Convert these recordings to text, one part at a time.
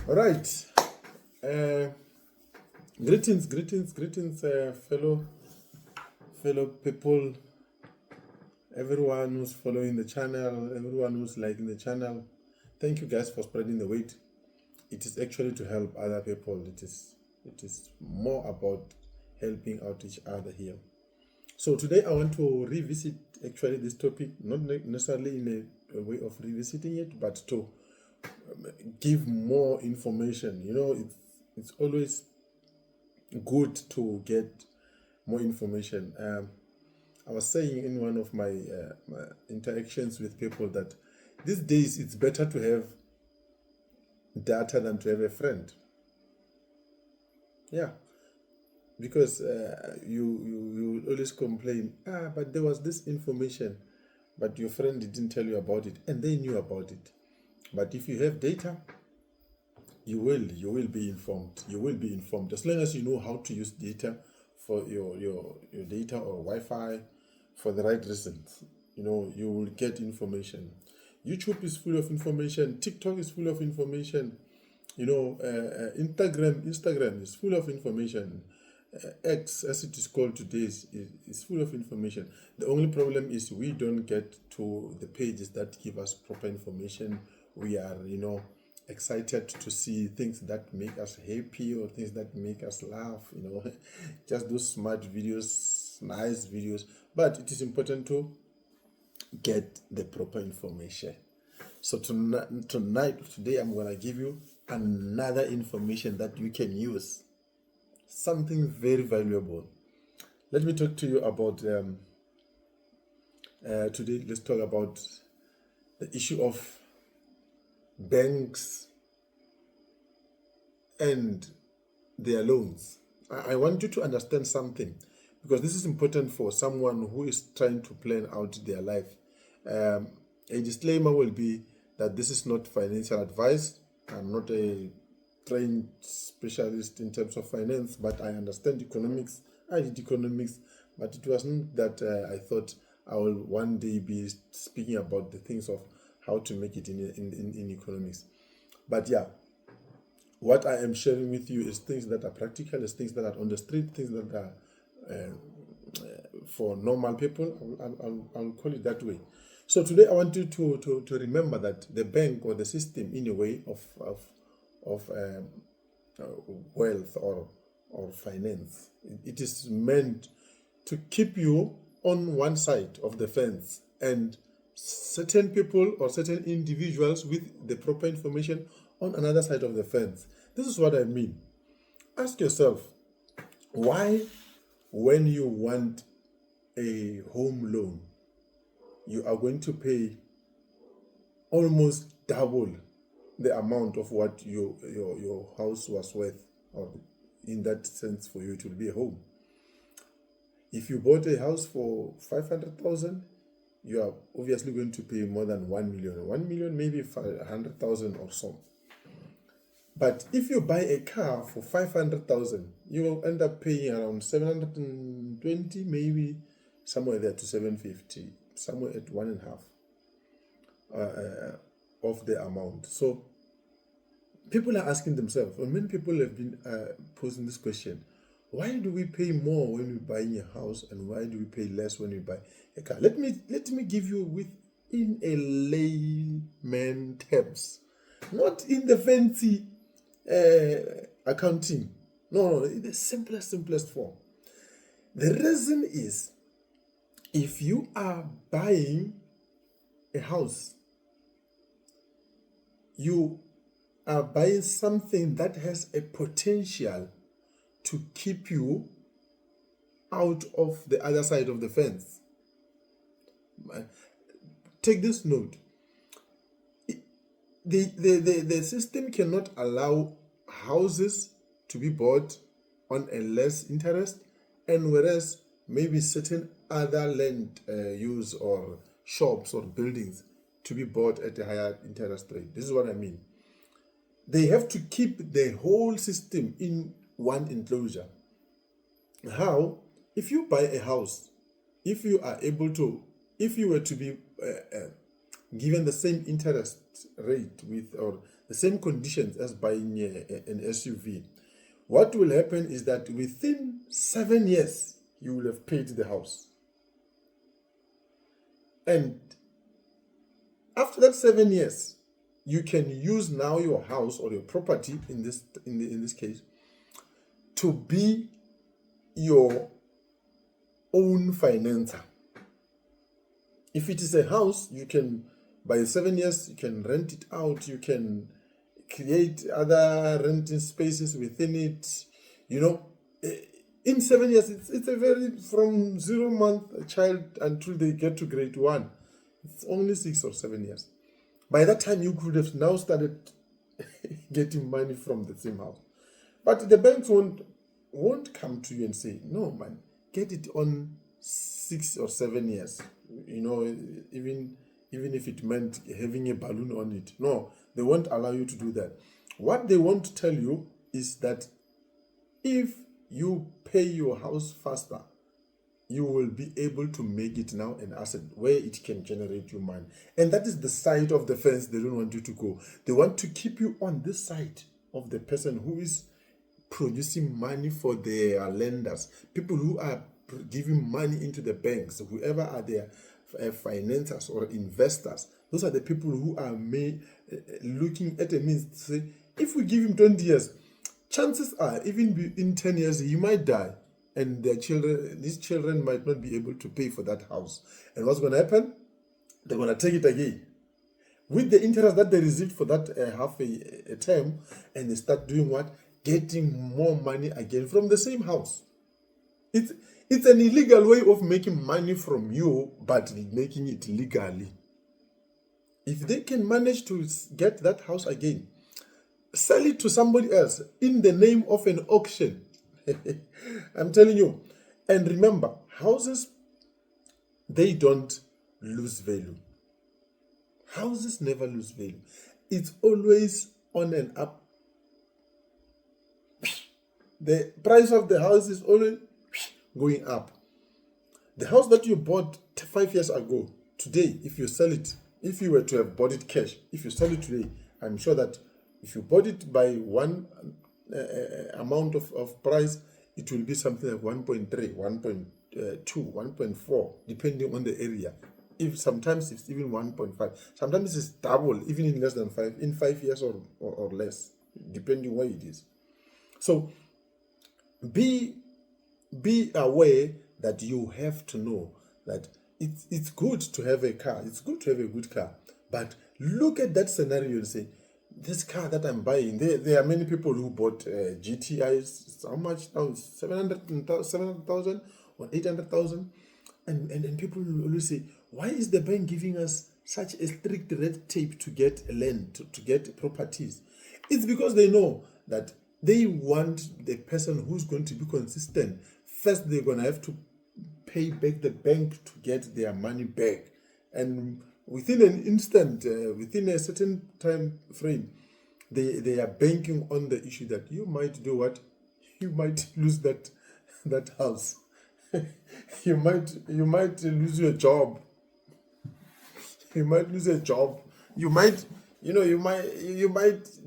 All right. Greetings, fellow people, everyone who's following the channel, everyone who's liking the channel. Thank you guys for spreading the weight. It is actually to help other people. It is more about helping out each other here. So today I want to revisit actually this topic, not necessarily in a way of revisiting it, but to give more information. You know, it's always good to get more information. I was saying in one of my interactions with people that these days it's better to have data than to have a friend. Yeah, because you always complain, but there was this information, but your friend didn't tell you about it, and they knew about it. But if you have data, you will be informed. You will be informed as long as you know how to use data for your data or Wi-Fi for the right reasons. You know, you will get information. YouTube is full of information. TikTok is full of information. You know, Instagram is full of information. X, as it is called today, is full of information. The only problem is we don't get to the pages that give us proper information. We are, excited to see things that make us happy or things that make us laugh, just those smart videos, nice videos. But it is important to get the proper information. So today I'm going to give you another information that you can use. Something very valuable. Let me talk to you about today. Let's talk about the issue of banks and their loans. I want you to understand something, because this is important for someone who is trying to plan out their life. A disclaimer will be that this is not financial advice. I'm not a trained specialist in terms of finance, but I understand economics. I did economics, but it wasn't that I thought I will one day be speaking about the things of how to make it in economics. But yeah, what I am sharing with you is things that are practical, is things that are on the street, things that are for normal people. I'll call it that way. So today I want you to remember that the bank or the system, in a way of wealth or finance, it is meant to keep you on one side of the fence, and certain people or certain individuals with the proper information on another side of the fence. This is what I mean. Ask yourself, why, when you want a home loan, you are going to pay almost double the amount of what your house was worth, or in that sense for you it will be a home. If you bought a house for 500,000, you are obviously going to pay more than 1 million. 1 million, maybe 500,000 or so. But if you buy a car for 500,000, you will end up paying around 720, maybe somewhere there to 750, somewhere at 1.5 of the amount. So people are asking themselves, or many people have been posing this question: why do we pay more when we buy a house, and why do we pay less when we buy a car? Let me give you in a layman terms, not in the fancy accounting. No, in the simplest form. The reason is, if you are buying a house, you are buying something that has a potential to keep you out of the other side of the fence. Take this note. The system cannot allow houses to be bought on a less interest, and whereas maybe certain other land use or shops or buildings to be bought at a higher interest rate. This is what I mean. They have to keep the whole system in one enclosure. How? If you buy a house, if you were to be given the same interest rate with, or the same conditions as buying an SUV. What will happen is that within 7 years, you will have paid the house. And after that 7 years, you can use now your house or your property in this case to be your own financer. If it is a house, you can, by 7 years, you can rent it out, you can create other renting spaces within it. In 7 years, it's a very, from 0 month child until they get to grade 1, it's only 6 or 7 years. By that time, you could have now started getting money from the same house. But the banks won't come to you and say, no, man, get it on 6 or 7 years. Even if it meant having a balloon on it. No, they won't allow you to do that. What they want to tell you is that if you pay your house faster, you will be able to make it now an asset where it can generate you money. And that is the side of the fence they don't want you to go. They want to keep you on this side of the person who is producing money for their lenders, people who are giving money into the banks, whoever are their financiers or investors. Those are the people who are looking at a means to say, if we give him 20 years, chances are, even in 10 years, he might die. And these children might not be able to pay for that house. And what's going to happen? They're going to take it again with the interest that they received for that half a term, and they start doing what? Getting more money again from the same house. It's an illegal way of making money from you, but making it legally. If they can manage to get that house again, sell it to somebody else in the name of an auction. I'm telling you. And remember, houses, they don't lose value. Houses never lose value. It's always on and up. The price of the house is always going up. The house that you bought 5 years ago, today, if you sell it, if you were to have bought it cash, if you sell it today, I'm sure that if you bought it by one amount of price, it will be something like 1.3, 1.2, 1.4, depending on the area. If sometimes it's even 1.5, sometimes it's double, even in less than 5, in 5 years or less, depending where it is. So be aware that you have to know that it's good to have a car, it's good to have a good car, but look at that scenario and say, this car that I'm buying, there are many people who bought GTIs. How much now? 700,000 or 800,000, and people will always say, why is the bank giving us such a strict red tape to get land, to get properties? It's because they know that they want the person who's going to be consistent. First, they're going to have to pay back the bank to get their money back, and within an instant, within a certain time frame, they are banking on the issue that you might do what? You might lose that house. you might lose your job. You might lose a job. You might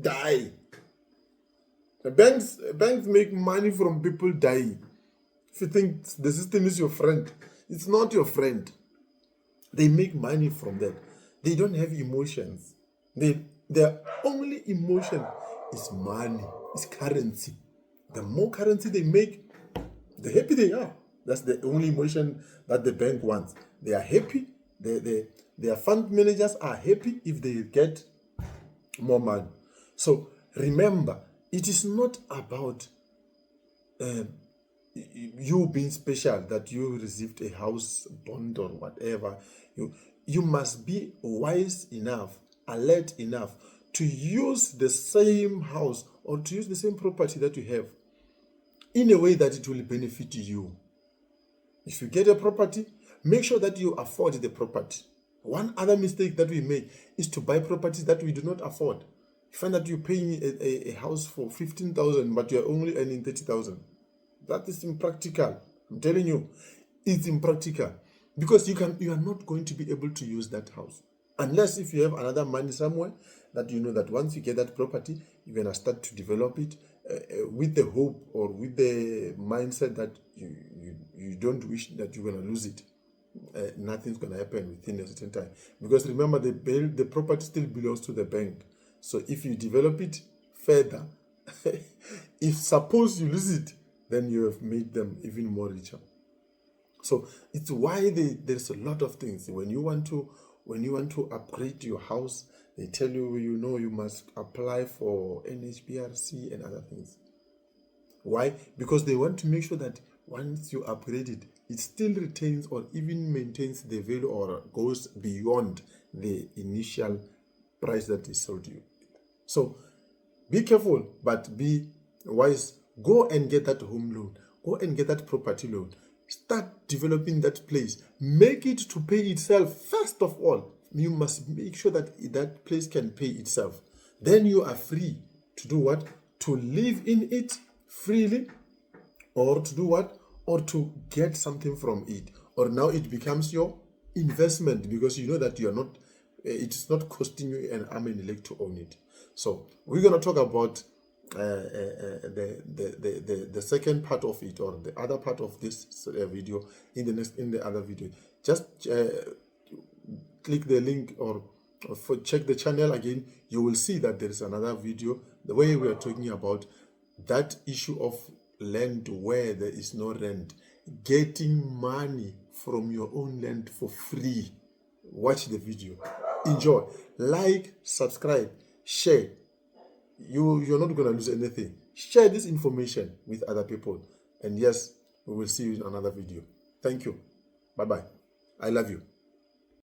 die. The banks make money from people dying. If you think the system is your friend, it's not your friend. They make money from that. They don't have emotions. Their only emotion is money, is currency. The more currency they make, the happy they are. That's the only emotion that the bank wants. They are happy. Their fund managers are happy if they get more money. So remember, it is not about you being special, that you received a house bond or whatever. You must be wise enough, alert enough to use the same house or to use the same property that you have in a way that it will benefit you. If you get a property, make sure that you afford the property. One other mistake that we make is to buy properties that we do not afford. You find that you're paying a house for 15,000, but you're only earning 30,000. That is impractical. I'm telling you, it's impractical, because you are not going to be able to use that house. Unless if you have another money somewhere that you know that once you get that property, you're going to start to develop it with the hope or with the mindset that you don't wish that you're going to lose it. Nothing's going to happen within a certain time. Because remember, the property still belongs to the bank. So if you develop it further, if suppose you lose it, then you have made them even more richer. So it's why there's a lot of things. When you want to upgrade your house, they tell you, you must apply for NHBRC and other things. Why? Because they want to make sure that once you upgrade it, it still retains or even maintains the value or goes beyond the initial price that they sold you. So be careful, but be wise. Go and get that home loan. Go and get that property loan. Start developing that place. Make it to pay itself. First of all, you must make sure that that place can pay itself. Then you are free to do what? To live in it freely, or to do what? Or to get something from it. Or now it becomes your investment because you know that you are not, it's not costing you an arm and a leg to own it. So we're going to talk about the second part of it, or the other part of this video in the other video. Just click the link or check the channel again. You will see that there is another video the way we are talking about that issue of land where there is no rent, getting money from your own land for free. Watch the video, enjoy, like, subscribe, share. You're not going to lose anything. Share this information with other people, and yes, we will see you in another video. Thank you. Bye bye. I love you.